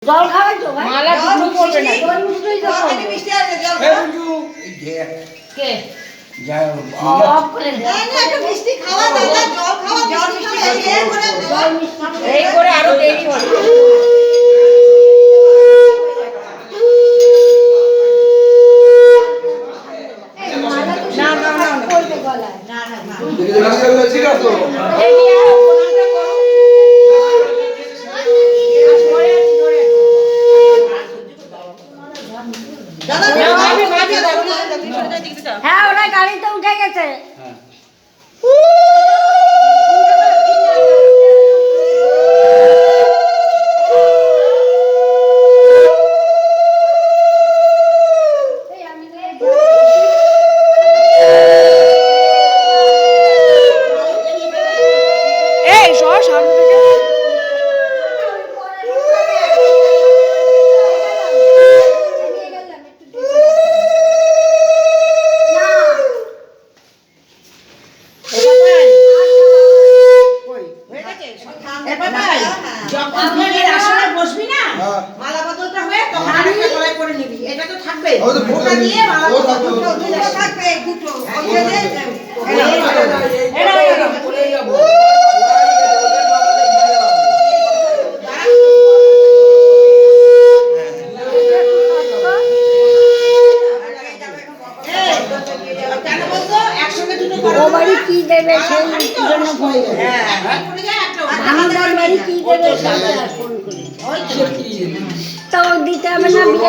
জল খাওয়াই তো ভাই মালা দুটো পড়বে না জল মুছতেই তো খালি মিষ্টি আছে জল এই বুঝু এই যে কে যা অফ করে দে না একটু মিষ্টি খাওয়া দাদা জল খাওয়া জল মিষ্টি এই করে জল মিষ্টি এই করে আরো দেরি হবে না না না করবে গলায় না না না ঠিক আছে তো এই নিয়ে আরো প্রণামটা করো দাদা আমি মাঝে দাও হ্যাঁ ওরা গাড়িতে উঠে গেছে এই সর সামনে থেকে যখন তুই আসলে বসবি না হ্যাঁ মালা বদলটা হয়ে তখন আরেকটা গলায় পরে নিবি এটা তো থাকবে ও তো ওটা দিয়ে মালা ও থাকবে, ও বদলটা থাকবে। দুটো থাকবে দুটো কেন বলতো একসঙ্গে দুটো ও বাড়ি কি দেবে সেই জন্য ফোন করে ভাঙার বাড়ি কি দেবে সেটা ফোন করে তো দিতে হবে না বিয়ে